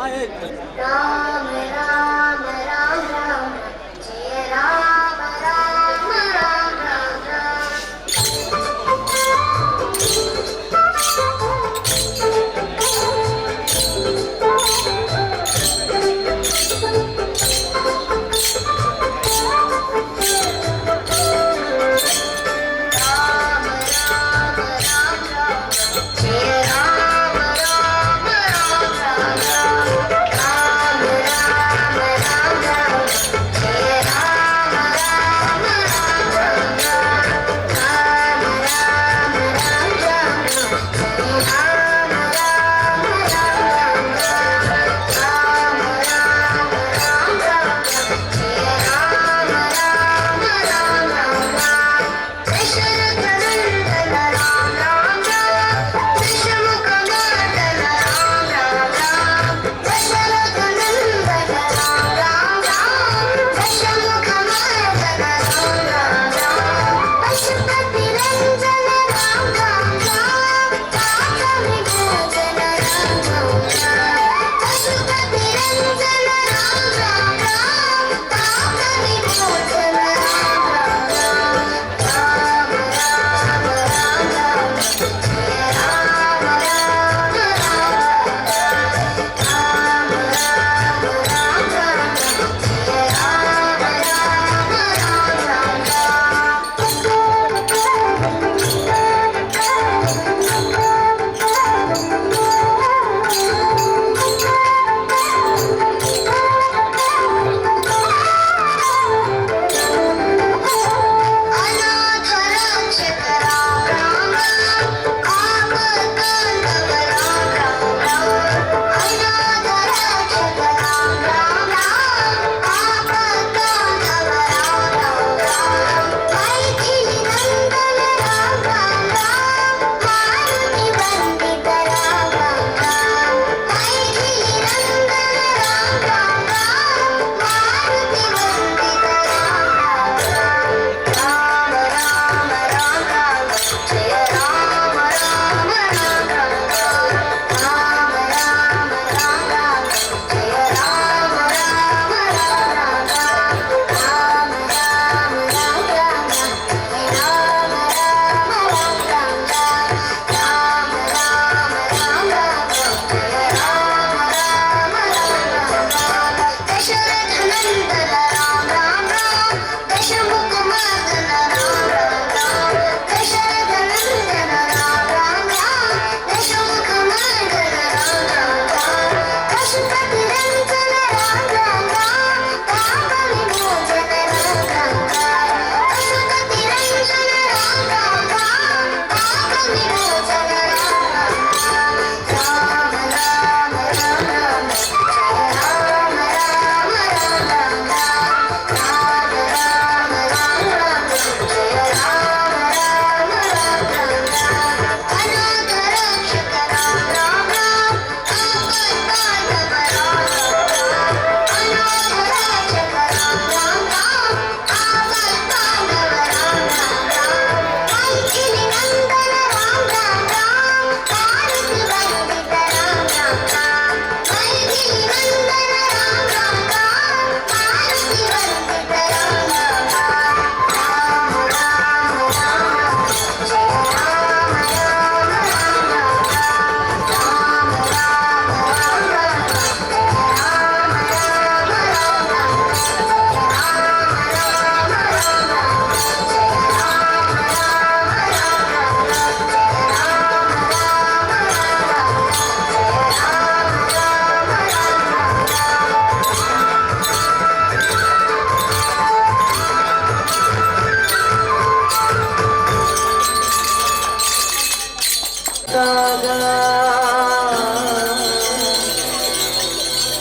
राम राम राम राम जय राम राम राम राम राम।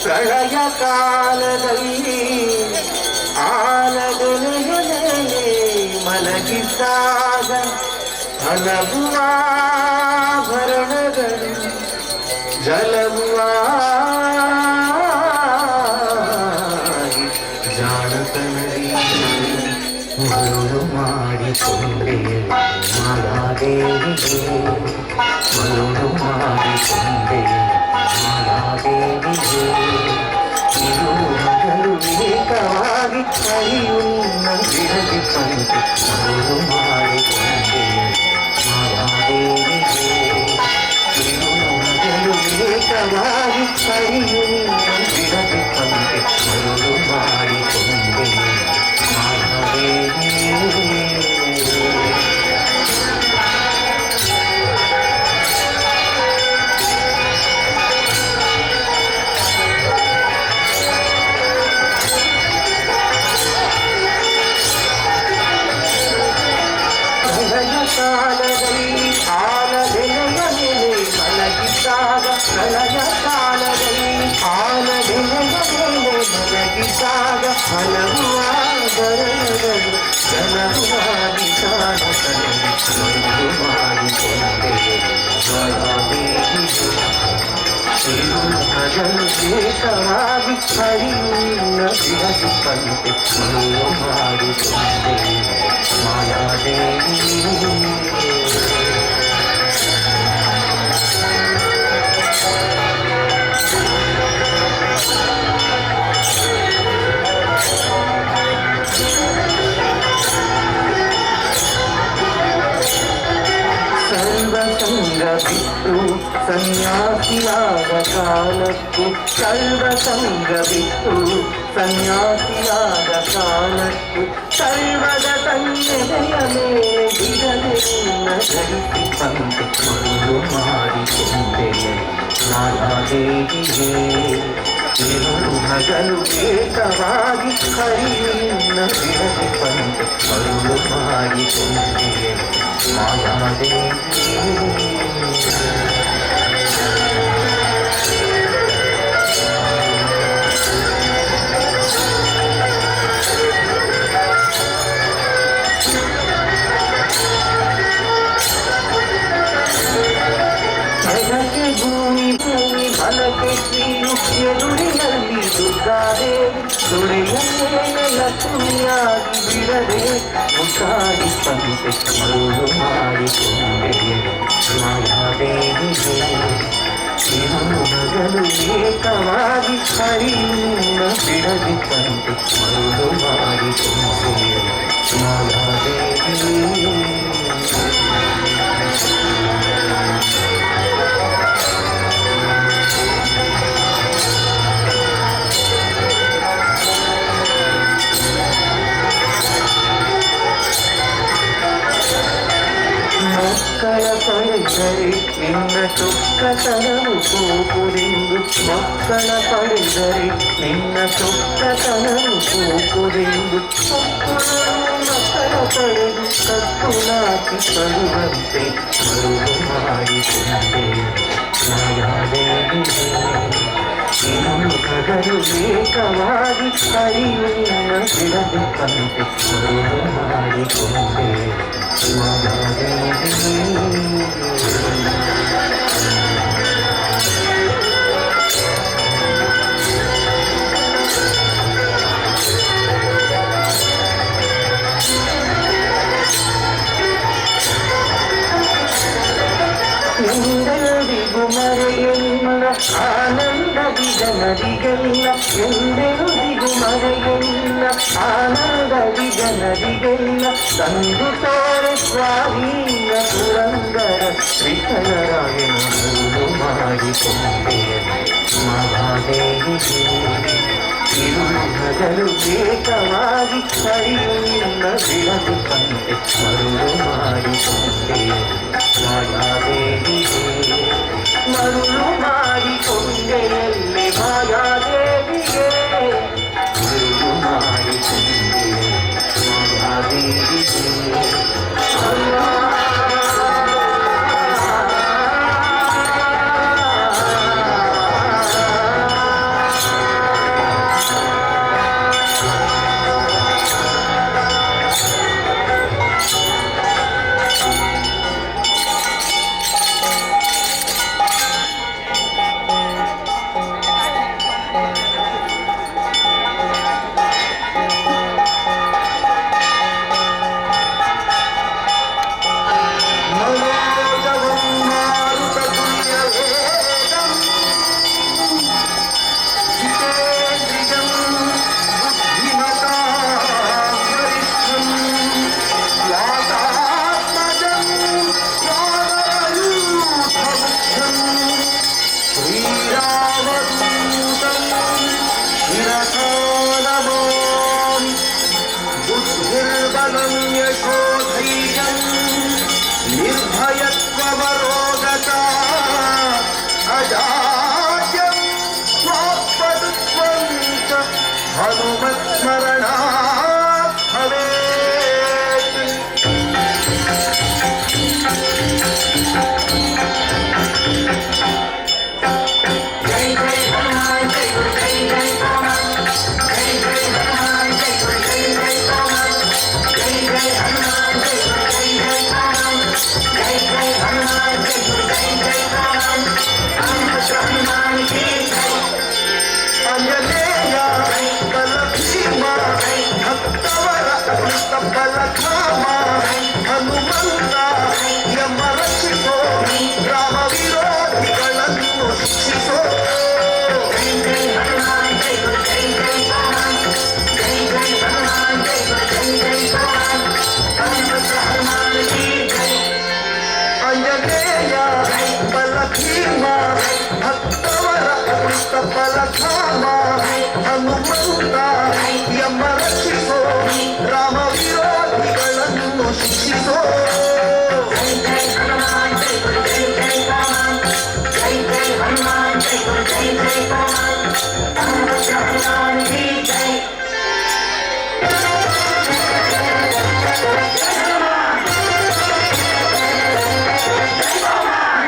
ಪ್ರಳಯ ಕಾಲದಲ್ಲಿ ಆಲದೊಲೆಯೊಲೆಯೇ ಮಲಗಿದ್ದಾಗ ಹಲವು ಆಭರಣಗಳು ಜಲವು ಜಾಣತನದಿ ಮರುಳು ಮಾಡಿಕೊಂಡೆ ಮಾಲಾದೇವಿಗೆ ಮರುಳು ಮಾಡಿಕೊಂಡೆ ಮಾಲಾದೇವಿಗೆ ಮಾಯಾದೇವಿಯೇ ಇರು ಹಗಲು ಏಕವಾಗಿ ಹರಿಯು ನಿನ್ನ ಬಿಡದಿ ಪಂಚೆ ಮರು ಮಾಡಿಕೊಂಡೆ ಮಾಯಾದೇವಿಯೇ ಇರು ಹಗಲು ಏಕವಾಗಿ ಹರಿಯು ನಿನ್ನ ಬಿಡದಿ ಪಂಚೆ ಮರು ಮಾಡಿಕೊಂಡೆ ಮಾಯಾದೇವಿಯೇ ಕಾಲದಲ್ಲಿ ಆಲದೆಲೆಯ ಮೇಲೆ ಮಲಗಿದ್ದಾಗ ಪ್ರಳಯ ಕಾಲದಲ್ಲಿ ಆಲದೆಲೆಯ ಮೇಲೆ ಮಲಗಿದ್ದಾಗ ಹಲವು ಆಭರಣಗಳು ಜನವಾಗಿ ಕಾಣುತ್ತಲೇ ಒಂದು ಮಾಡಿಕೊಂಡೆಯೇ ಹಗಲು ಏಕವಾಗಿ ಹರಿಯುವಿನ ಬಿಡದಿ ಪಂತೆ ಮರು ಮಾಡಿಕೊಂಡೆ ಮಾಯಾದೇವಿ ಸರ್ವಸಂಗ ಬಿಟ್ಟು ಸನ್ಯಾಸಿಯಾದ ಕಾಲಕ್ಕೂ ಸರ್ವಸಂಗ ಬಿಟ್ಟು ಸನ್ಯಾಸಿಯಾದ ಕಾಲಕ್ಕೂ ಸರ್ವದ ತನ್ನೆಲೆಯ ಮೇಲೆ ಬಿಡದೆ ನಿನ್ನ ಧರಿಸಿ ಪಂತೆ ಮರು ಮಾಡಿಕೊಂಡೆ ಮಾಯಾದೇವಿಯೇ ಇರು ಹಗಲು ಏಕವಾಗಿ ಹರಿಯುವಿನ ಬಿಡದೆ ಪಂತೆ ಮರು ಮಾಡಿಕೊಂಡೆ ಮಾಯಾದೇವಿಯೇ ಜಗಕ್ಕೆ ಭೂಮಿ ಭೂಮಿ ಬಲಕ್ಕೆ ಶ್ರೀಯು ಎದುರಿನಲ್ಲಿ ದುರ್ಗಾದೇವಿ ದೊರೆಯ ಮೇಲೆ ಲಕ್ಷ್ಮಿಯಾಗಿ ಬಿಡದೆ ಮುಖಾಗಿ ಪಂತೆ ಮರು ಮಾಡಿಕೊಂಡೆ ಮಾಯಾದೇವಿಯೇ ಇರು ಹಗಲು ಏಕವಾಗಿ ಹರಿಯುವಿನ ಬಿಡದಿ ಪಂತೆ ಮರು ಮಾಡಿಕೊಂಡೆ ಮಾಯಾದೇವಿಯೇ ಮಕ್ಕಳ ಪಡೆದರೆ ನಿನ್ನ ಚೊಕ್ಕತನವು ಕೂಪುರೆಂದು ಮಕ್ಕಳ ಪಡೆದರೆ ನಿನ್ನ ಚೊಕ್ಕತನವು ಕೂಪುರೆಂದು ಮಕ್ಕಳ ಪಡೆದು ಕತ್ತುಲಾಕಿ ಬರುವಂತೆ ಮರು ಮಾಡಿಕೊಂಡೆ ಮಾಯಾದೇವಿಯೇ ಇರು ಹಗಲು ಏಕವಾಗಿ ಹರಿಯುವಿನ ಬಿಡದಿ ಪಂತೆ ಮರು ಮಾಡಿಕೊಂಡೆ ಮಾಯಾದೇವಿಯೇ ಎಂದೆಂದಿಗೂ ಮರೆಯಿಲ್ಲ ಆನಂದದಿ ಜನರಿಗೆಲ್ಲ ಎಂದೆಂದಿಗೂ ಮರೆಯಿಲ್ಲ ಆನಂದದಿ ಜನರಿಗೆಲ್ಲ ತಂದು ತೋರೆ ಸ್ವಾಧೀನ ಪುರಂದರ ವಿಠಲರಾಯನ ಮರು ಮಾಡಿಕೊಂಡೆ ಮಹಾದೇವಿಯೇ ಇರು ಹಗಲು ಏಕವಾಗಿ ಹರಿಯುವಿನ ಬಿಡದಿ ಪಂತೆ ಮರು ಮಾಡಿಕೊಂಡೆ ಮಾಯಾದೇವಿಯೇ ಮರುಳು ಮಾಡಿಕೊಂಡೆ ಎಲ್ಲಿ ಮಾಯಾದೇವಿಯೇ ಮರುಳು ಮಾಡಿಕೊಂಡೆ ಮಾಯಾದೇವಿಯೇ साध्यं श्रीरामदूतं शिरसा नमामि बुद्धिर्बलं यशोधैर्यं निर्भयत्वमरोगता अजाड्यं स्वात्मदुःखं च हनुमत्स्मरणात् भवेत्। जय जय हनुमान जय गुरु जय जय हनुमान जय जय हनुमान जय गुरु जय जय हनुमान जय जय हनुमान जय गुरु जय जय हनुमान जय जय हनुमान जय गुरु जय जय हनुमान हनुमान की जय। अंजनेय बलभीमा भक्तवर बलधाम ಹನುಮಂತ ಯಮರಕ್ಷಿಸೋ ರಾಮ ವಿರೋಧಿಗಳನ್ನು ಶಿಕ್ಷಿಸೋ ಜೈ ಜೈ ಹನುಮಾನ್ ಜೈ ಗುರು ಜೈ ಜೈ ಹನುಮಾನ್ ಜೈ ಜೈ ಹನುಮಾನ್ ಜೈ ಗುರು ಜೈ ಜೈ ಹನುಮಾನ್ ಹನುಮಾನ್ ಕಿ ಜೈ। ಅಂಜನೇಯ ಬಲಭೀಮ ಭಕ್ತವರ ಬಲಧಾಮ ಹನುಮಂತ ಯಮರಕ್ಷಿಸೋ ರಾಮ ವಿರೋಧಿಗಳನ್ನು ಶಿಕ್ಷಿಸೋ ಜೈ ಜೈ ಹನುಮಾನ್ ಜೈ ಗುರು ಜೈ ಜೈ ಹನುಮಾನ್ ಜೈ ಜೈ ಹನುಮಾನ್ ಜೈ ಗುರು ಜೈ ಜೈ ಹನುಮಾನ್ ಹನುಮಾನ್ ಕಿ ಜೈ।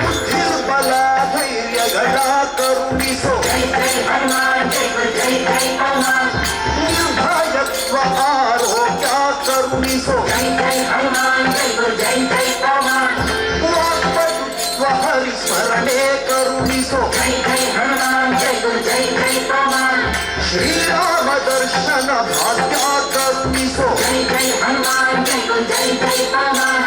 ಬುದ್ಧಿರ್ಬಲ ಧೈರ್ಯಗಳ ಕರುಣಿಸೋ ಜೈ ಜೈ ಹನುಮಾನ್ ಜೈ ಗುರು ಜೈ ಜೈ ಹನುಮಾನ್ ನಿರ್ಭಯತ್ವ ಆರೋಗ್ಯ ಕರುಣಿಸೋ ಜೈ ಜೈ ಹನುಮಾನ್ ಜೈ ಗುರು ಜೈ ಜೈ ಹನುಮಾನ್ ವಾಕ್ಪಟುತ್ವ ಹರಿಸ್ಮರಣೆ ಕರುಣಿಸೋ ಜೈ ಜೈ ಹನುಮಾನ್ ಜೈ ಗುರು ಜೈ ಜೈ ಹನುಮಾನ್ ಶ್ರೀರಾಮ ದರ್ಶನ ಭಾಗ್ಯ ಕರುಣಿಸೋ ಜೈ ಜೈ ಹನುಮಾನ್ ಜೈ ಗುರು ಜೈ ಜೈ ಹನುಮಾನ್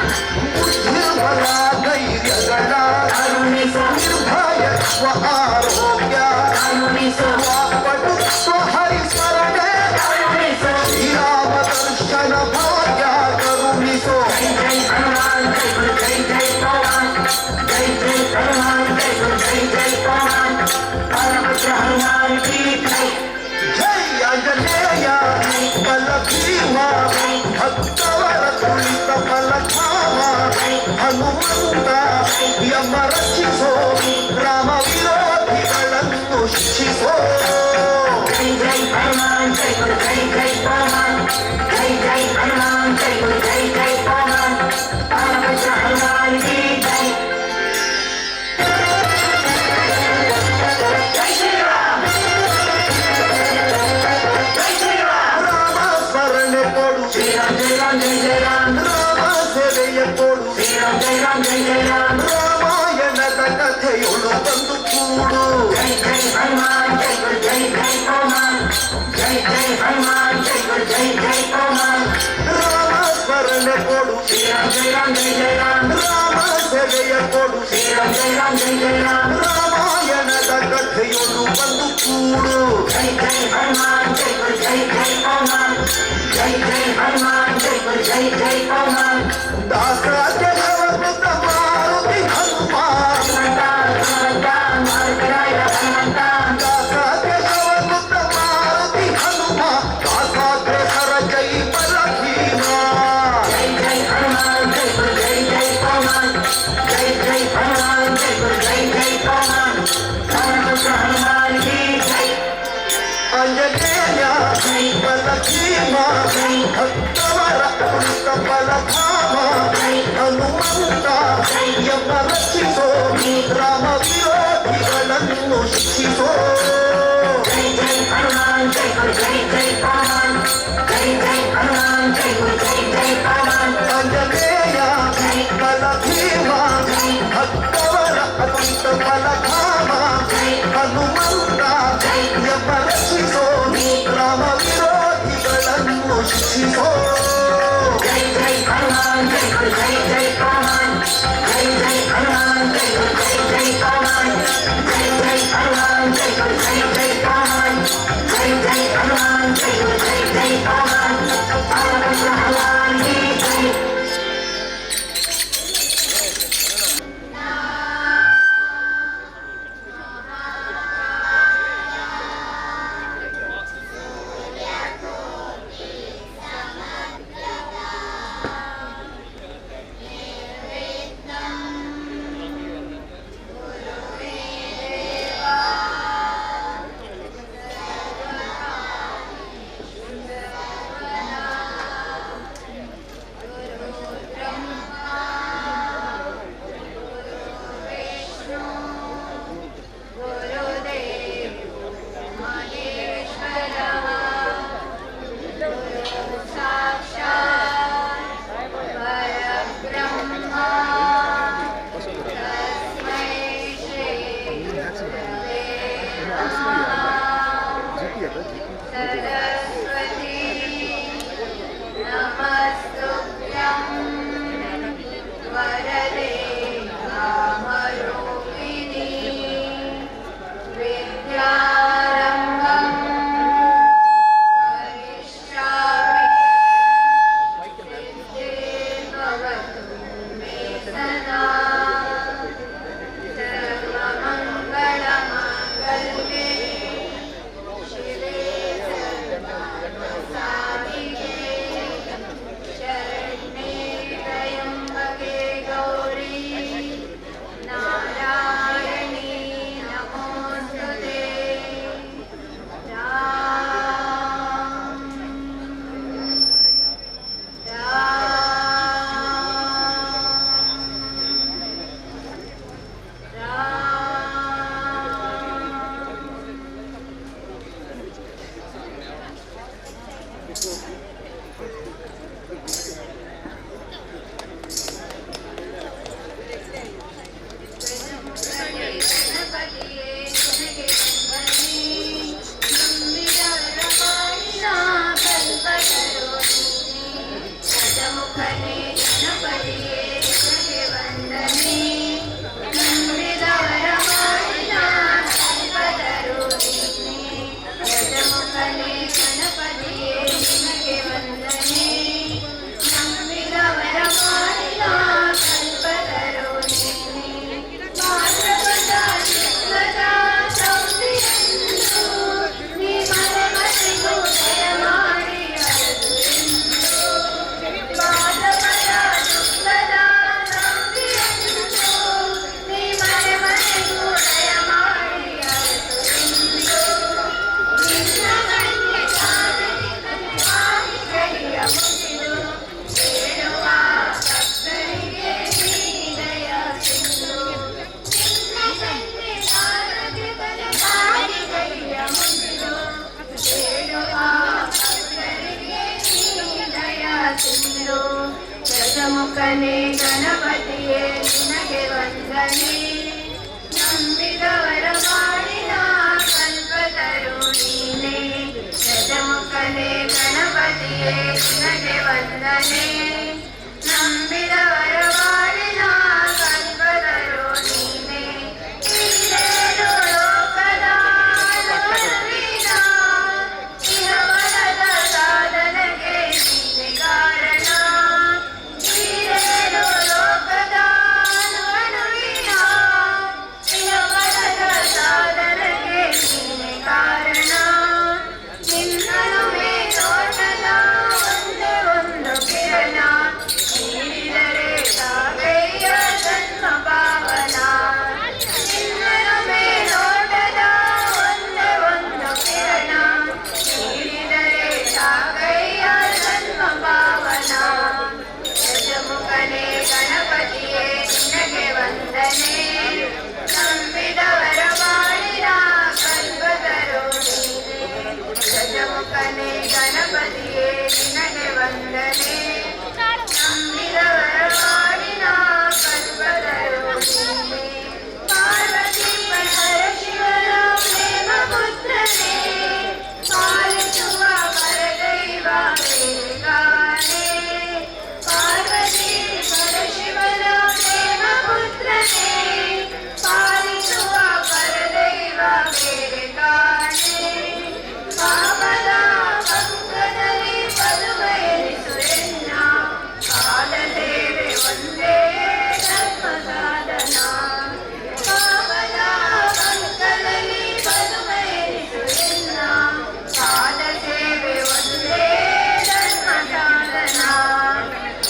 ಬುದ್ಧಿರ್ಬಲ ಧೈರ್ಯಗಳ ಕರುಣಿಸೋ ನಿರ್ಭಯತ್ವ ಆರೋಗ್ಯ ಕರುಣಿಸೋ ವಾಕ್ಪಟುತ್ವ ಹರಿಸ್ಮರಣೆ ಕರುಣಿಸೋ ಶ್ರೀರಾಮ ದರ್ಶನ ಭಾಗ್ಯ ಕರುಣಿಸೋ ಜೈ ಜೈ ಹನುಮಾನ್ ಜೈ ಗುರು ಜೈ ಜೈ ಹನುಮಾನ್ ಜೈ ಜೈ ಹನುಮಾನ್ ಜೈ ಗುರು ಜೈ ಜೈ ಹನುಮಾನ್ ಹನುಮಾನ್ ಕಿ ಜೈ। ಜೈ ಆಂಜನೇಯ ಬಲಭೀಮ ಭಕ್ತವರ ಕುಳಿತ ಬಲಧಾಮ ಹನುಮಂತ ಯಮರಕ್ಷಿಸೋ ರಾಮ ವಿರೋಧಿಗಳನ್ನು ಶಿಕ್ಷಿಸೋ ಜೈ ಜೈ ಹನುಮಾನ್ ಜೈ ಗುರು ಜೈ ಜೈ ಹನುಮಾನ್ ಜೈ ಜೈ ಹನುಮಾನ್ ಜೈ ಗುರು ಜೈ ಜೈ ಹನುಮಾನ್ ಹನುಮಾನ್ ಕಿ ಜೈ। ಜೈ ಶ್ರೀರಾಮ್ ಜೈ ಶ್ರೀರಾಮ್ ರಾಮ ಸ್ಮರಣೆ ಕೊಡು ಶ್ರೀರಾಮ್ ಜೈ ರಾಮ್ ಜೈ ಜೈ ರಾಮ್ ರಾಮ ಸೇವೆಯ ಕೊಡು ಶ್ರೀರಾಮ್ ಜೈ ರಾಮ್ ಜೈ ಜೈ ರಾಮ್ ರಾಮಾಯಣದ ಕಥೆಯೊಳು ಬಂದು ಕೂಡು ಜೈ ಜೈ ಹನುಮಾನ್ ಜೈ ಗುರು ಜೈ ಜೈ ಹನುಮಾನ್ ಜೈ ಜೈ ಹನುಮಾನ್ ಜೈ ಗುರು ಜೈ ಜೈ ಹನುಮಾನ್ ರಾಮ ಸ್ಮರಣೆ ಕೊಡು ಶ್ರೀರಾಮ್ ಜೈ ರಾಮ್ ಜೈ ಜೈ ರಾಮ್ ರಾಮ ಸೇವೆಯ ಕೊಡು ಶ್ರೀರಾಮ್ ಜೈ ರಾಮ್ ಜೈ ಜೈ ರಾಮ್ ರಾಮಾಯಣದ ಕಥೆಯೊಳು ಬಂದು ಕೂಡು ಜೈ ಜೈ ಹನುಮಾನ್ ಜೈ ಗುರು ಜೈ ಜೈ ಹನುಮಾನ್ ಜೈ ಜೈ ಹನುಮಾನ್ ಜೈ ಗುರು ಜೈ ಜೈ ಹನುಮಾನ್ ದಾಸರಾಜ ವೃತ ಮಾರುತಿ ಹನುಮಾನ್ ಹನುಮಂತ ಮಾರುತಿರಾಯ ಹನುಮಂತ ದಾಸರಾಜ ವೃತ ಮಾರುತಿ ಹನುಮ ದಾಸಾಗ್ರಸರ ಜೈ ಬಲಭೀಮ ಜೈ ಜೈ ಹನುಮಾನ್ ಜೈ ಗುರು ಜೈ ಜೈ ಹನುಮಾನ್ ಜೈ ಜೈ ಹನುಮಾನ್ ಜೈ ಗುರು ಜೈ ಜೈ ಹನುಮಾನ್ ಹನುಮಾನ್ ಕಿ ಜೈ। ಅಂಜನೇಯ ಬಲಭೀಮ ಭಕ್ತವರ ಕುಳಿತ ಬಲಧಾಮ ಹನುಮಂತ ಯಮರಕ್ಷಿಸೋ ರಾಮ ವಿರೋಧಿಗಳನ್ನು ಶಿಕ್ಷಿಸೋ ಜೈ ಜೈ ಹನುಮಾನ್ ಜೈ ಗುರು ಜೈ ಜೈ ಹನುಮಾನ್ ಜೈ ಜೈ ಹನುಮಾನ್ ಜೈ ಗುರು ಜೈ ಜೈ ಹನುಮಾನ್ ಅಂಜನೇಯ ಬಲಭೀಮ ಭಕ್ತವರ ಕುಳಿತ ಬಲಧಾಮ ಹನುಮಂತ ಯಮರಕ್ಷಿಸೋ ರಾಮ ವಿರೋಧಿಗಳನ್ನು ಶಿಕ್ಷಿಸೋ ಜೈ ಜೈ ಹನುಮಾನ್ ಜೈ ಗುರು ಜೈ ಜೈ ಹನುಮಾನ್ ಜೈ ಜೈ ಹನುಮಾನ್ ಜೈ ಗುರು ಜೈ ಜೈ ಹನುಮಾನ್ ಜೈ ಜೈ ಹನುಮಾನ್ ಜೈ ಗುರು ಜೈ ಜೈ ಹನುಮಾನ್ ಜೈ ಜೈ ಹನುಮಾನ್ ಜೈ ಗುರು ಜೈ ಜೈ ಹನುಮಾನ್ ಹನುಮಾನ್ ಕಿ ಜೈ। ಗಣಪತಿಯೇ ನಿನಗೆ ವಂದನೆ ನಂಬಿದವರ ಬಾಳಿನ ಕಲ್ಪದರು ನೀನೆ ಈರೇಳು ಲೋಕದ ಅನುಭವೀನ ಇಹವರದ ಸಾಧನೆಗೆ ನೀನೆ ಕಾರಣ ಈರೇಳು ಲೋಕದ ಅನುಭವೀನ ಇಹವರದ ಸಾಧನೆಗೆ ನೀನೆ ಕಾರಣ ನಿನ್ನನು ಮೇಲೋಟದ ಒಂದೇ ಒಂದು ಕಿರಣ ನೀಡಿದರೆ ಸಾಗಯ್ಯ ಜನ್ಮ ಪಾವನ ನಿನ್ನನು ಮೇಲೋಟದ ಒಂದೇ ಒಂದು ಕಿರಣ ನೀಡಿದರೆ ಸಾಗಯ್ಯ ಜನ್ಮ ಪಾವನ ಗಜಮುಖನೇ ಗಣಪತಿಯೇ ನಿನಗೆ ವಂದನೆ ನಂಬಿದವರ ಬಾಳಿನ ಕಲ್ಪದರು ನೀನೆ ಗಜಮುಖನೇ ಗಣಪತಿಯೇ ನಿನಗೆ ವಂದನೆ ನಂಬಿದವರ ಬಾಳಿನ ಕಲ್ಪದರು ನೀನೆ ಪಾರ್ವತಿ ಪರರ ಶಿವರ ಪ್ರೇಮ ಪುತ್ರನೇ ಪಾಲಿಸುವ ಪರದೈವ ಬೇಗಾನೆ ಪಾರ್ವತಿ ಪರಶಿವನ ಪ್ರೇಮ ಪುತ್ರನೇ ಪಾಲಿಸುವ ಪರದೈವ ಬೇಗಾನೆ ಪಾಪದ ಪಂಕದಲ್ಲಿ ಪದುವ ಎನಿಸುವೆನ್ನ ಪಾದ ಸೇವೆ ಒಂದೇ ಧರ್ಮ ಸಾಧನ ಪಾಪದ ಪಂಕದಲ್ಲಿ ಪದುವ ಎನಿಸುವೆನ್ನ ಪಾದ ಸೇವೆ ಒಂದೇ ಧರ್ಮ ಸಾಧನ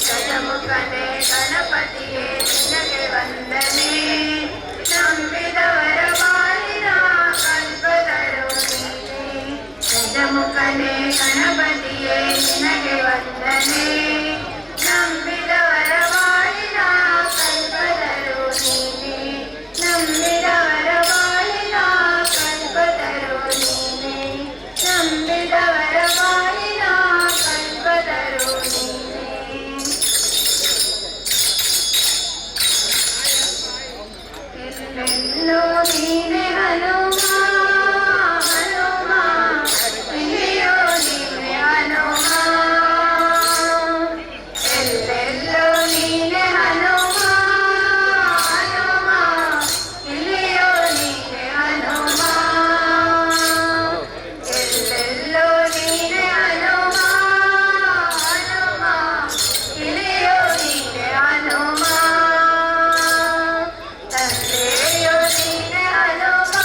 ಗಜಮುಖನೇ ಗಣಪತಿಯೇ ನಿನಗೆ ವಂದನೆ ನಂಬಿದವರ ಬಾಳಿನ ಕಲ್ಪದರು ನೀನೆ ಗಜಮುಖನೇ ಗಣಪತಿಯೇ ನಿನಗೆ ವಂದನೆ ನಂಬಿದವರ ಬಾಳಿನ ಕಲ್ಪದರು ನೀನೆ ನಂಬಿದವರ ಬಾಳಿನ ಕಲ್ಪದರು ನೀನೆ ನಂಬಿದವರ ಬಾಳಿನ ಕಲ್ಪದರು ನೀನೆ ಎಲ್ಲೆಲ್ಲೋ ನೀನೆ ಹನುಮ ಹನುಮ ಎಲ್ಲಿಯೋ ನೀನೆ ಹನುಮ ಎಲ್ಲೆಲ್ಲೋ ನೀನೆ ಹನುಮ ಹನುಮ ಎಲ್ಲಿಯೋ ನೀನೆ ಹನುಮ ಎಲ್ಲೆಲ್ಲೋ ನೀನೆ ಹನುಮ ಹನುಮ ಎಲ್ಲಿಯೋ ನೀನೆ ಹನುಮ ತಂದೆಯೋ ನೀನೆ ಹನುಮ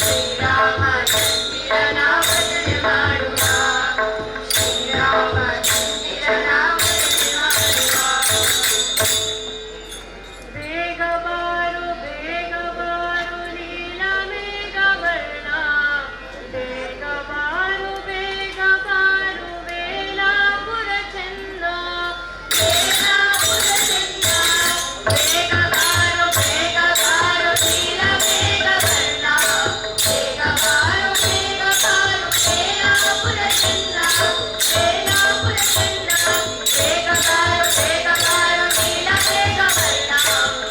ಶ್ರೀರಾಮಚಂದ್ರನ ಭಜನೆ ಮಾಡುವ ಶ್ರೀರಾಮಚಂದ್ರನ ಭಜನೆ ಮಾಡುವ ಬೇಗ ಬಾರು ನೀಲ ಮೇಘ ವರ್ಣ ಬೇಗ ಬಾರು ವೇಲಾಪುರ ಚೆನ್ನ ವೇಲಾಪುರ ಚೆನ್ನ ಬೇಗ ಬಾರು ನೀಲ ಮೇಘ ವರ್ಣ ಬೇಗ ಬಾರು ವೇಲಾಪುರ ಚೆನ್ನ ವೇಲಾಪುರ ಚೆನ್ನ ಬೇಗ ಬಾರು ನೀಲ ಮೇಘ ವರ್ಣ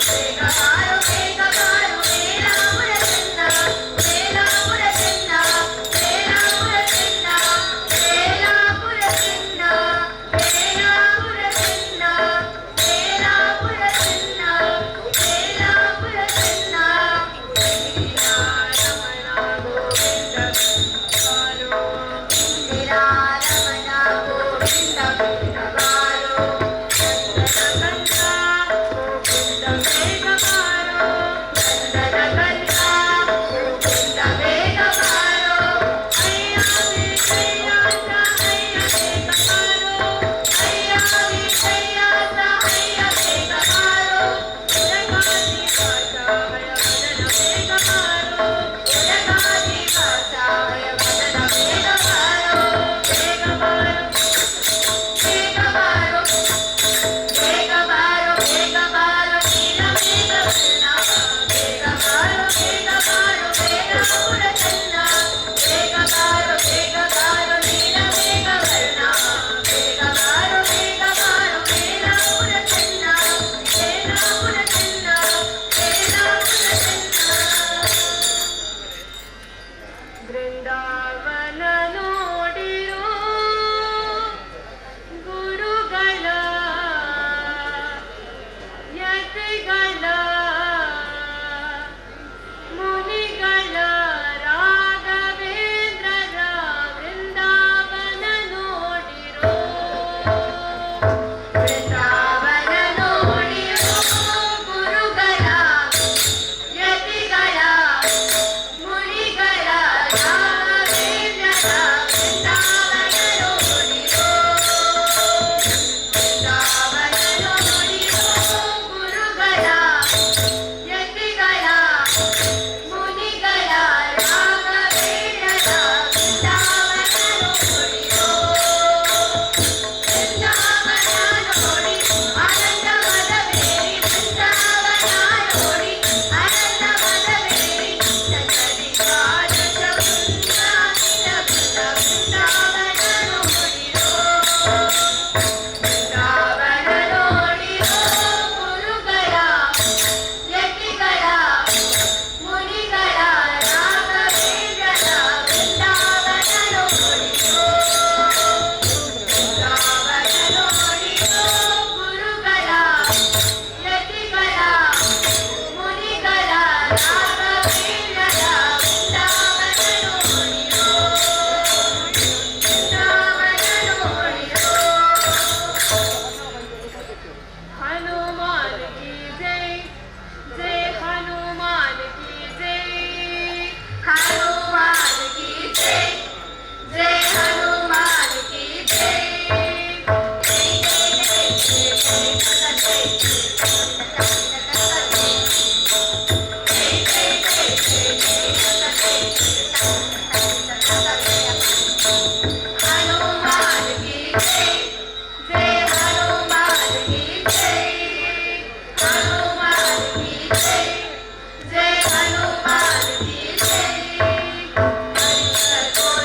ಬೇಗ ಬಾರು ವೇಲಾಪುರ ಚೆನ್ನ ವೇಲಾಪುರ ಚೆನ್ನ ವೇಲಾಪುರ ಚೆನ್ನ ವೇಲಾಪುರ ಚೆನ್ನ ವೇಲಾಪುರ ಚೆನ್ನ ವೇಲಾಪುರ ಚೆನ್ನ ವೇಲಾಪುರ ಚೆನ್ನ ಶ್ರೀರಾಮನ ಗೋವಿಂದ ಬಾರೋ ಶ್ರೀರಾಮನ ಗೋವಿಂದ ಬಾರೋ ಕಂದ ಗೋವಿಂದ ಬೇಗ ಬಾರೋ ಕಂದನ ಕಂದ ಗೋವಿಂದ ಬೇಗ ಬಾರೋ ಅಯ್ಯ ಕೈಯಾಸ ಅಯ್ಯ ಬೇಗ ಬಾರೋ ಅಯ್ಯ ಕೈಯಾಸ ಅಯ್ಯ ಬೇಗ ಬಾರೋ ಉಲಗಾದಿ ವಾಸಾಯ ವದನ ಬೇಗ ಬಾರೋ ಉಲಗಾದಿ ವಾಸಾಯ ವದನ ಬೇಗ ಬಾರೋ ಬೇಗ ಬಾರೋ ಬೇಗ ಬಾರೋ ಬೇಗ ಬಾರೋ ನೀಲ ಮೇಘ ವರ್ಣ ಬೇಗ ಬಾರೋ ವೇಲಾಪುರ ಚೆನ್ನ ಬೇಗ ಬಾರೋ ನೀಲ ಮೇಘ ವರ್ಣ ಬೇಗ ಬಾರೋ ವೇಲಾಪುರ ಚೆನ್ನ ವೇಲಾಪುರ ಚೆನ್ನ ವೇಲಾಪುರ ಚೆನ್ನ ಬೃಂದಾವನ ನೋಡಿರೋ ಗುರುಗಳ ಯತಿಗಳ ಮುನಿಗಳ ರಾಘವೇಂದ್ರರ ವೃಂದಾವನ ನೋಡಿರೋ ವೃಂದಾವನ ನೋಡಿರೋ ಗುರುಗಳ ಯತಿಗಳ ಮುನಿಗಳ ರಾಘವೇಂದ್ರರ ವೃಂದಾವನ ನೋಡಿರೋ ವೃಂದಾವನ ನೋಡಿರೋ ಗುರುಗಳ ಯತಿಗಳ ಮುನಿಗಳ ರಾಘವೇಂದ್ರರ ವೃಂದಾವನ ನೋಡಿರೋ ವೃಂದಾವನ ನೋಡಿ ಆನಂದವದ ಬೇರಿ ವೃಂದಾವನ ನೋಡಿ ಆನಂದವದ ಬೇರಿ ಸಜರಿ ಕಾಲದ ಬೃಂದಾವಿನ ವೃಂದಾವನ ನೋಡಿರೋ ವೃಂದಾವನ ನೋಡಿರೋ ಗುರುಗಳ ಯತಿಗಳ ಮುನಿಗಳ ರಾಘವೇಂದ್ರರ ವೃಂದಾವನ ನೋಡಿರೋ ವೃಂದಾವನ ನೋಡಿರೋ ಗುರುಗಳ ಯತಿಗಳ ಮುನಿಗಳ ರಾಘವೇಂದ್ರರ ವೃಂದಾವನ ನೋಡಿರೋ ವೃಂದಾವನ ನೋಡಿರೋ हनुमान की जय जय हनुमान की जय हनुमान की जय जय हनुमान की जय हनुमान की जय जय हनुमान की जय हनुमान की जय जय हनुमान की जय हरिहर बोल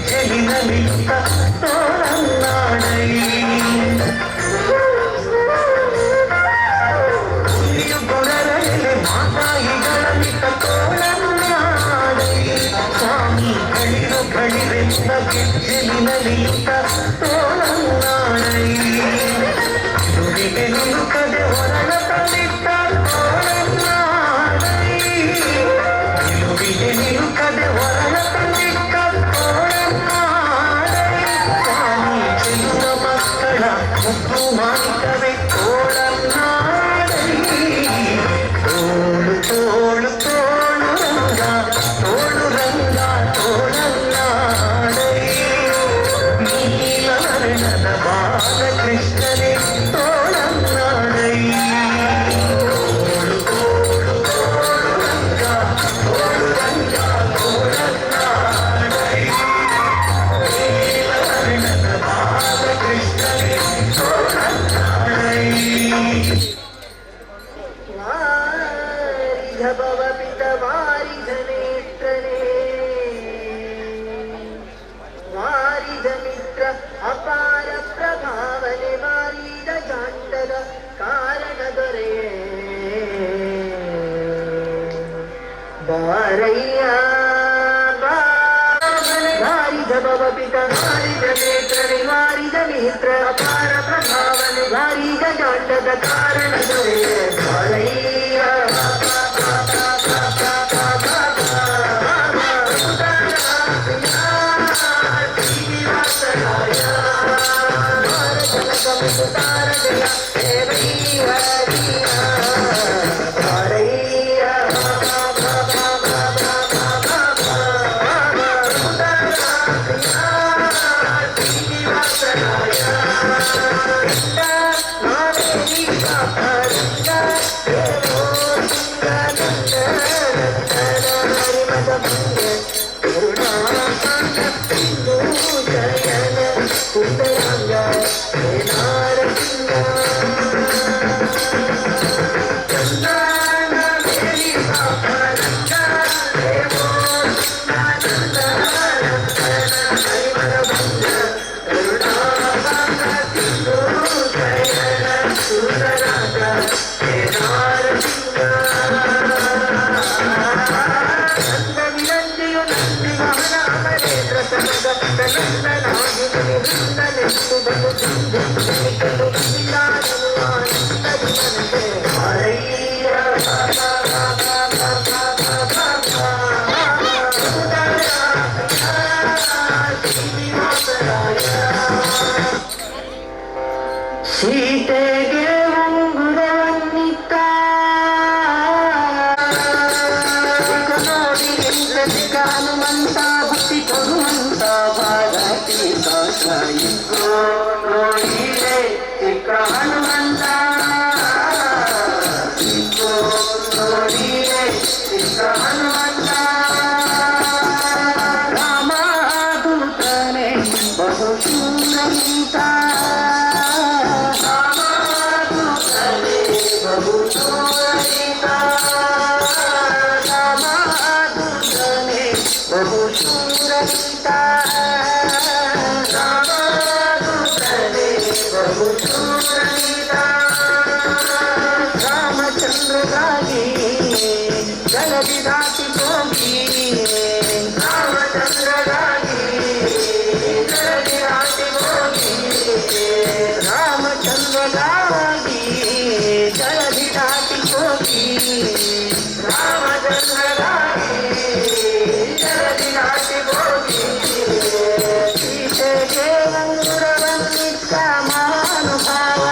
ಗೆಜ್ಜೆಲಿನಲಿಯುತ್ತ ತೋಳನ್ನಾಡೈ ಹುಲಿಯು ಗೊರರಲ್ಲಿ ಮಾತಾಯಿಗಳಲಿತ ತೋಳನ್ನಾಡೈ ಸ್ವಾಮಿ ಗಳಿರು ಗಳಿರೆಂದ ಗೆಜ್ಜೆಲಿನಲಿಯುತ್ತ ತೋಳನ್ನಾಡೈ ನುಡಿಗೆ ನಿಲುಕದೆ ಹೊರಳ ತಂದಿದ್ದ ತೋಳನ್ನಾಡೈ ನಿಲುವಿಗೆ ನಿಲುಕದೆ ಹೊರಳ ತಂದಿದ್ದ ತೋಳನ್ನಾಡೈ ಸ್ವಾಮಿ ಚೆಲುವ ಮಕ್ಕಳ ಮುದ್ದು ಮಾಡಿದವೆ ತೋಳನ್ನಾಡೈ ತೋಳು ತೋಳು ತೋಳು ರಂಗ ತೋಳನ್ನಾಡೈ ನೀಲವರ್ಣದ ಬಾಲಕೃಷ್ಣನೇ ತೋಳನ್ನಾಡೈ ತೋಳು ತೋಳು ತೋಳು ರಂಗ ತೋಳನ್ನಾಡೈ ನೀಲವರ್ಣದ ಬಾಲಕೃಷ್ಣನೇ ತೋಳನ್ನಾಡೈ ವಾರಿಧ ಭವಪಿತ ವಾರಿಧ ನೇತ್ರನೇ ವಾರಿಧ ಮಿತ್ರ ಅಪಾರ ಪ್ರಭಾವನೆ ವಾರಿದ ಜಾಂಡದ ಕಾರಣ ದೊರೆಯೇ ಬಾರಯ್ಯ ವಾರಿಧ ಭವಪಿತ ವಾರಿಧ ನೇತ್ರನೇ ವಾರಿಧ ಮಿತ್ರ ಅಪಾರ ಪ್ರಭಾವನೆ ವಾರಿದ ಜಾಂಡದ ಕಾರಣ ದೊರೆಯೇ ಬಾರಯ್ಯ ಸೀತೆಗೆ ಉಂಗುರವನ್ನಿತ್ತ ನೋಡಿ ನಿಂದ್ರಸಿಗ ಹನುಮಂತ ಭಕ್ತಿ ಕೊಡುವಂತ ಭಾರತಿ ಸಾಯಿಸೋ ನೋಡಿದೆ ಚಿಕ್ಕ ಹನುಮಂತ ನೋಡಿದೆ ಚಿಕ್ಕ ಹನುಮಂತ ರಾಮದೂತನೇ ಬಹು ಸುಂದರಿತ ರಾಮಚಂದ್ರಗಾಗಿ ಜಲದಿ ದಾಟಿ ಹೋಗಿ ರಾಮಚಂದ್ರಗಾಗಿ ಜಲದಿ ದಾಟಿ ಹೋಗಿ ರಾಮಚಂದ್ರಗಾಗಿ ಜಲದಿ ದಾಟಿ ಹೋಗಿ ರಾಮಚಂದ್ರಗಾಗಿ ಜಲದಿ ದಾಟಿ ಹೋಗಿ ಸೀತೆಗೆ ಉಂಗುರವನ್ನಿತ್ತ ಮಹಾನುಭಾವ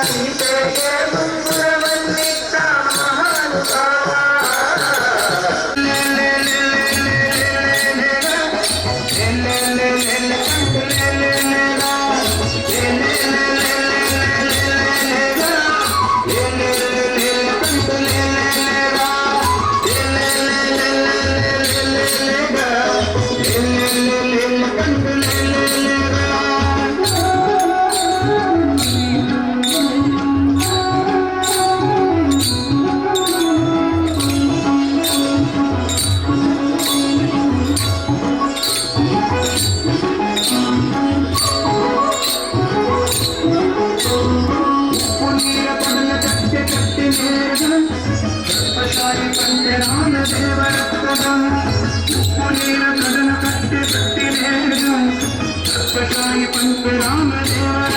ಸೀತೆಗೆ ಉಂಗುರವನ್ನಿತ್ತ ಮಹಾನುಭಾವ ಪಟಾಯಿ ಪಂಚ ರಾಮದೇವರ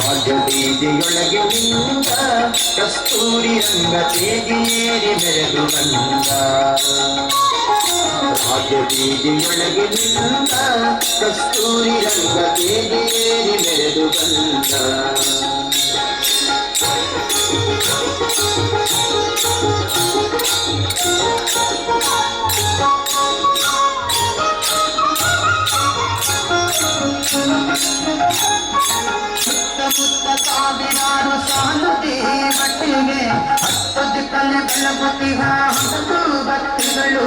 ರಾಜಬೀದಿಯೊಳಗೆ ನಿಂತ ಕಸ್ತೂರಿ ರಂಗ ತೇಜೇರಿ ಮೆರೆದು ಬಂದ ರಾಜಬೀದಿಯೊಳಗೆ ನಿಂತ ಕಸ್ತೂರಿ ರಂಗ ತೇಜೇರಿ ಮೆರೆದು ಬಂದ ಸುತ್ತಮುತ್ತ ಸಾವಿರಾರು ಸಾಲುದೇ ಮಟ್ಟಿಗೆ ಹತ್ತದು ಕಲೆ ಬೆಳಗುತ್ತಿಹ ಹೊಸದು ಭಕ್ತಿಗಳು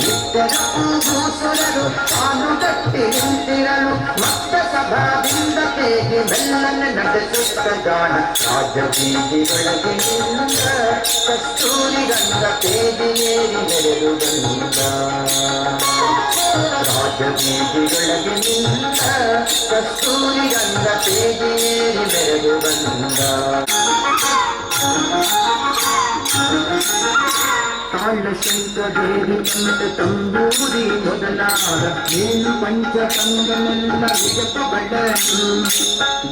ನಿತ್ಯರಪ್ಪು ಭೂಸುರರು ಸಾಲುಗಟ್ಟಿ ನಿಂತಿರಲು ಭಕ್ತ ಸಭಾದಿಂದ ತೇಗಿ ಮೆಲ್ಲನೆ ನಡೆಸುತ್ತ ಗಾನ ರಾಜಬೀದಿಯೊಳಗೆ ನಿಂತ ಕಸ್ತೂರಿ ರಂಗ ತೇಗಿ ಏರಿ ಮೆರೆದು ಬಂದ ರಾಜಬೀದಿಯೊಳಗೆ ನಿಂತ ಕಸ್ತೂರಿ ರಂಗ ತೇಗಿ ಏರಿ ಮೆರೆದು ಬಂದ ತಾಳಶಂಕದೇವಿ ಕಂಠ ತಂಬೂರಿ ಮೊದಲಾದ ಏನು ಪಂಚಕಂಗನೆಲ್ಲ ವಿಜಪಗಳು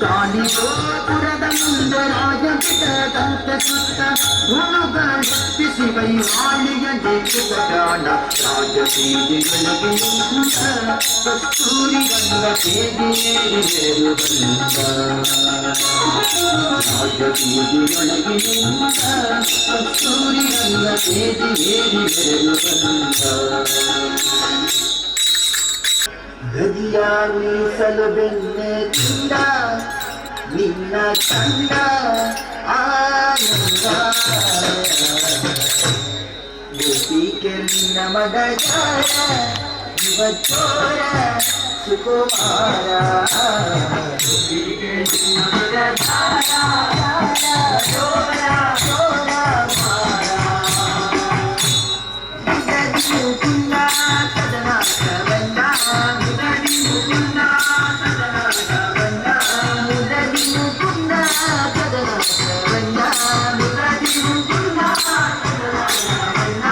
ಗಾಳಿ ಗೋಪುರದ ಮುಂದೆ ರಾಜಪಿಟದಂತೆ ಸುತ್ತ ಹುಳುಗಳೆಪ್ಪಿಸಿ ವೈವಾಳಿಯ ದೇಶದ ಗಾನ ರಾಜಬೀದಿಗಳಿಗೆ ನಿಂತ ಕಸ್ತೂರಿ ರಂಗ ತೇಗಿ ಏರಿ ಮೆರೆದು ಬಂದ ರಾಜಬೀದಿಯೊಳಗೆ ನಿಂತ ಕಸ್ತೂರಿ ರಂಗ ತೇಗಿ ಏರಿ ಮೆರೆದು ಬಂದ ಗದಿಯ ಮೀಸಲು ಬೆನ್ನೆ ತಿಂದ ನಿನ್ನ ಕಂಡ ಆನಂದ ಗೋಪಿಕೆ ನಿನ್ನ ಮಗ ಜಾರ ಯುವಚೋರ ಸುಕುಮಾರ ಗೋಪಿಕೆ ನಿನ್ನ ಮಗ ಜಾರ ಚೋರ ಚೋರ ಮಾರ ಮುದದಿಯುಕುಂದ ಸದನಾಥವನ್ನ ಮುದದಿಯುಕುಂದ ಸದನಾಥವನ್ನ ಮುದದಿಯುಕುಂದ ಸದನಾಥವನ್ನ ಮುದದಿಯುಕುಂದ ಸದನಾಥವನ್ನ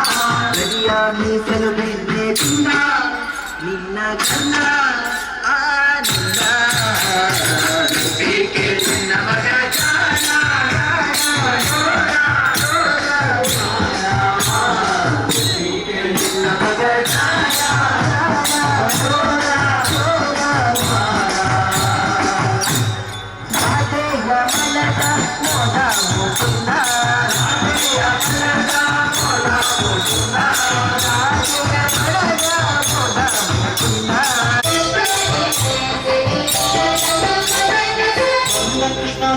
ಗದಿಯ ಮೀಸಲು ಬೆನ್ನೆ ತಿಂದ ನಿನ್ನ ಕನ್ನ ಆನಂದ ಗೋಪಿಕೆ ನಿನ್ನ ಮಗ ಜಾಣ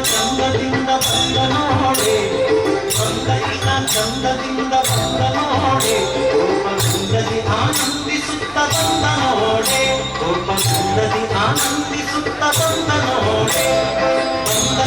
ಚಂದದಿಂದ ಬಂದ ನೋಡೆ ಚಂದೈನ ಚಂದದಿಂದ ಬಂದ ನೋಡೆ ಕೋಪದಿಂದದಿ ಆನಂದಿಸುತ್ತ ಬಂದ ನೋಡೆ ಕೋಪದಿಂದದಿ ಆನಂದಿಸುತ್ತ ಬಂದ ನೋಡೆ ಬಂದ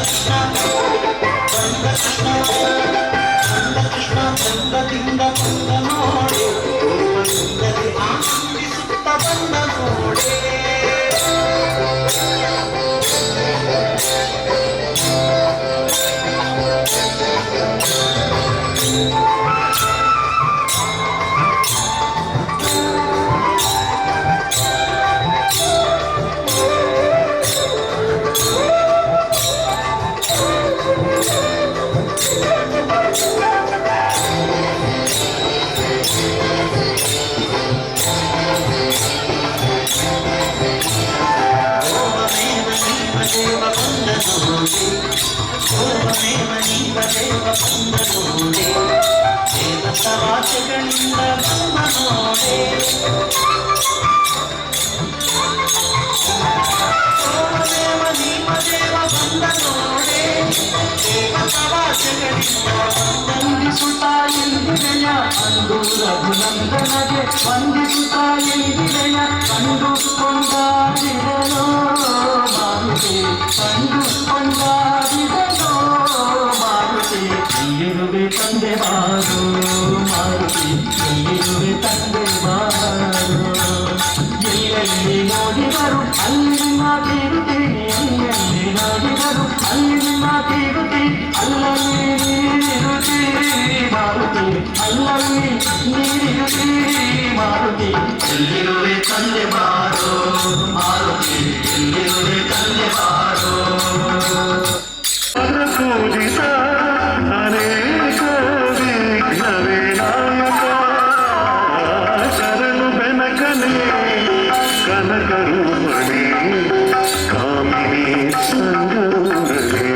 ನೋಡೆ ದೇವಮೇವ ನೀವ ದೇವ ಬಂದ ನೋಡೆ ದೇವತ ವಾಚಗಳಿಂದ ಬಂದ ನೋಡೆ ದೇವ ನೀವ ದೇವ ಬಂದ ನೋಡೆ ದೇವತ ವಾಚಗಳಿಂದ ವಂದಿಸುತ್ತಾ ಎಂದಿದೆಯ ಅಂದು ರಘುನಂದನಗೆ ವಂದಿಸುತ್ತಾ ಎಂದಿದೆಯ ಕಂಡು ಕೊಂಡಾಡಿದನೋ ಮಾರುತಿ ಕಂಡು ಕೊಂಡಾಡಿದನೋ ಮಾರುತಿ ನೀರುವೆ ತಂದೆ ಬಾರು ಮಾರುತಿ ನೀರುವೆ ತಂದೆ ಬಾರು ಎಲ್ಲೆಲ್ಲಿ ನೋಡಿದರು ಅಲ್ಲಿ ನಿಮ್ಮ ತೀರುತ್ತೀನಿ ಎಲ್ಲೆಲ್ಲಿ ನೋಡಿದರು ಅಲ್ಲಿ ನಿಮ್ಮ ತೀರುತ್ತೀನಿ ಅಲ್ಲಲ್ಲಿ ನೀರಿರುತ್ತೀರಿ ಮಾರುತಿ ಅಲ್ಲಲ್ಲಿ ನೀರಿರುತ್ತೀರಿ ಮಾರುತಿ ಎಲ್ಲಿರುವೆ ತಂದೆ ಬಾರೋ ಮಾರುತಿ ಎಲ್ಲಿರುವೆ ತಂದೆ ಬಾರೋ ಪೂಜಿತ ಅನೇಕ ವಿಘ್ನವೇ ನಾಯಕ ಶರಣು ಬೆನಕನೇ ಕನಕರೂಪಣಿ ಕಾಮಿನಿ ಸಂಗಮೇ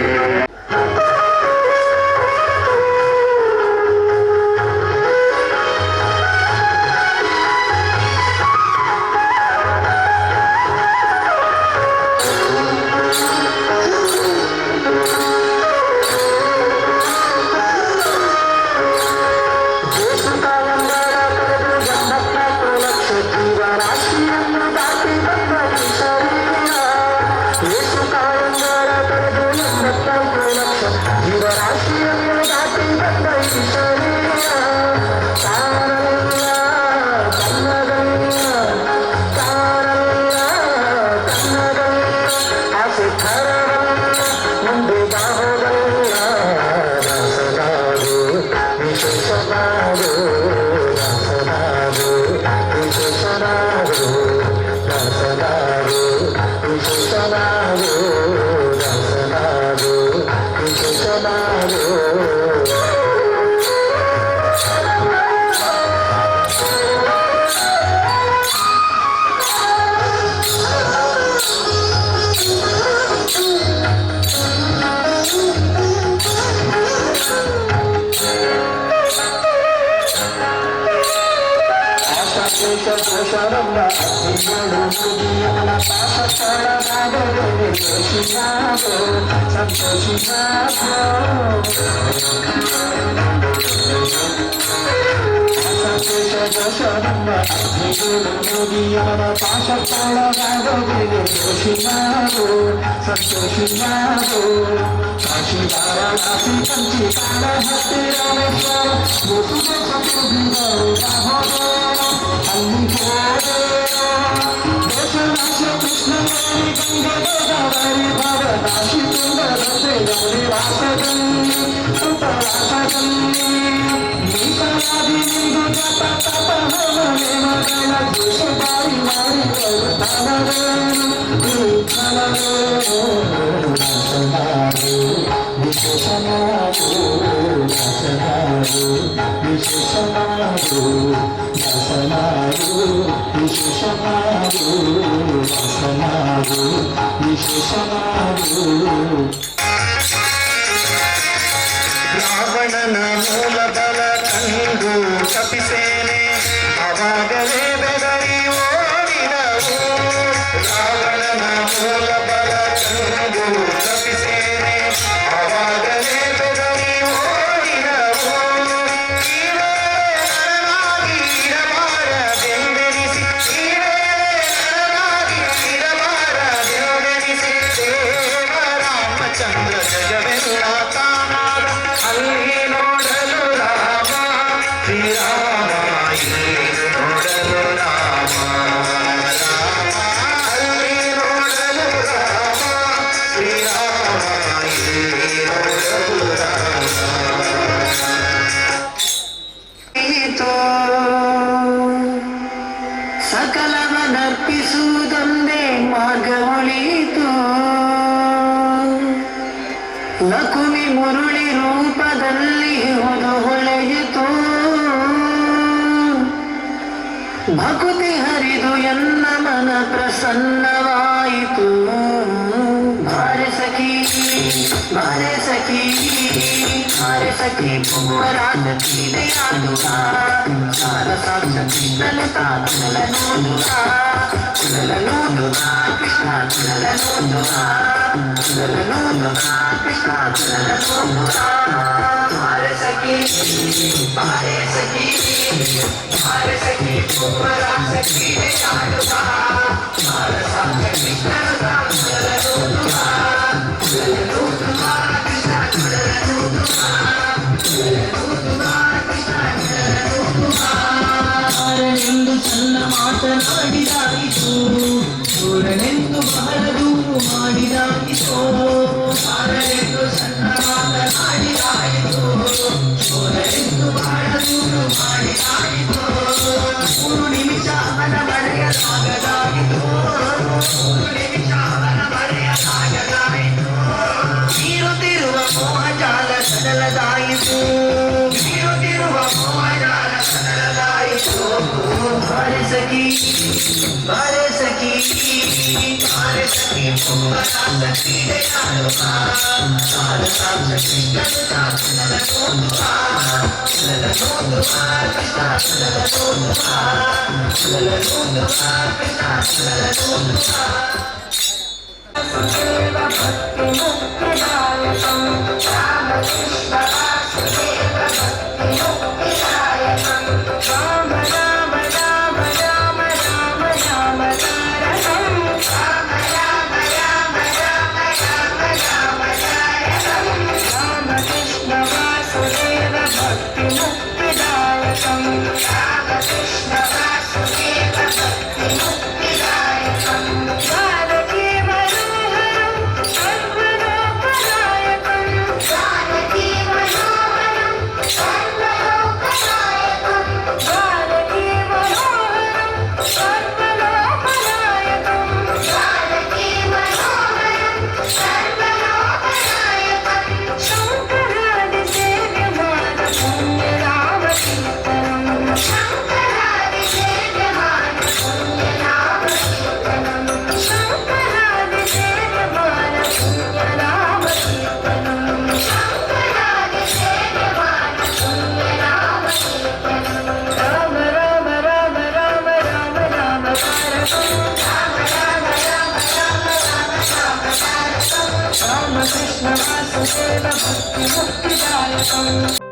ರಾವಣನ ಮೂಲ ಬಲ ಕಂಡು ತಪ್ಪಿಸೇನೆ ಅವಾಗಲೇ ಬೆದರಿ ಓಡಿದವು ರಾವಣನ ಮೂಲ ಬಲ ಕಂಡು ತಪ್ಪಿಸೇನೆ ಅವಾಗಲೇ ಬೆದರಿ ಓಡಿದವು ನೀವೇ ನರನಾಗಿ ಇರಬಾರದೆಂದೆನಿಸಿ ನೀವೇ ನರನಾಗಿ ಇರಬಾರದೆಂದೆನಿಸಿ ದೇವ ರಾಮಚಂದ್ರ ಜಗವೆಲ್ಲ ತಾನಾದ ಅಲ್ಲಿ ನೋಡಲು ರಾಮ ಶ್ರೀರಾಮ ಇಲ್ಲಿ ನೋಡಲು ರಾಮ ರಾಮ ಅಲ್ಲಿ ನೋಡಲು ರಾಮ ಶ್ರೀರಾಮ ಇಲ್ಲಿ ನೋಡಲು ರಾಮ ಸಕಲವನರ್ಪಿಸುವುದೊಂದೇ ಮಾರ್ಗ ಉಳಿಯಿತು ಲಕುಮಿ ಮುರುಳಿ ರೂಪದಲ್ಲಿ ಹೊಳೆಯಿತು ಭಕುತಿ ಹರಿದು ಎನ್ನ ಮನ ಪ್ರಸನ್ನವಾಯಿತು ಭಾರಿ ಸಖಿ हरे सखी पुराण कीले आनुगा सारा साथ ललता ललनुगा ललनुगा कृष्णा ललनुगा ललनुगा कृष्णा ललनुगा हरे सखी पुराण कीले आनुगा सारा साथ ललता ललनुगा ಆರನೆಂದು ಸಣ್ಣ ಮಾತನಾಡಿದಾಯಿತು ಸೂರನೆಂದು ಬಹಳ ದೂರು ಮಾಡಿದಾಯಿತು ಆರನೆಂದು ಸಣ್ಣ ಮಾತನಾಡಿದಾಯಿತು ಸೂರನೆಂದು ಬಹಳ ದೂರು ಮಾಡಿದಾಯಿತು 3 ನಿಮಿಷ ಅವನ ಮರೆಯಲಾಗದಾಯಿತು 3 ನಿಮಿಷ ಅವನ ಮರೆಯಲಾಗದಾಯಿತು ಬೀರುತ್ತಿರುವ ಮೋಹಜಾಲ ಸಡಲದಾಯಿತು ಬೀರುತ್ತಿರುವ ಮೋಹಜಾಲ ಸಡಲದಾಯಿತು ಹರೆ ಸಖಿ ಪುಂಬರಾಸಕ್ತಿದೆ ಆಳುವ ಸಾರಸಾಂಸ ಕೃಷ್ಣನು ಸಾಧನಲನೋದುವ ಲಲನೋದುವ ಕೃಷ್ಣ ಲಲನೋದುವ ಲಲನೋದುವ ಕೃಷ್ಣ ಲಲನೋದುವ ಸುದೇವ ಭಕ್ತಿ ಮುಕ್ತಿದಾಯಕಂ ರಾಮಕೃಷ್ಣ ವಾಸುದೇವ ಭಕ್ತಿ ಮುಕ್ತಿದಾಯಕಂ ರಾಮ ರಾಮ ರಾಮ ರಾಮ ರಾಮ ರಾಮ ತಾರಕಂ ರಾಮ ರಾಮ ರಾಮ ರಾಮ ರಾಮ ರಾಮ ತಾರಕಂ ರಾಮಕೃಷ್ಣ ವಾಸುದೇವ ಭಕ್ತಿ ಮುಕ್ತಿದಾಯಕಂ ರಾಮಕೃಷ್ಣ ವಾಸುದೇವ ಭಕ್ತಿ ಮುಕ್ತಿದಾಯಕಂ Krishna Vasudeva Bhakti Muktidayakam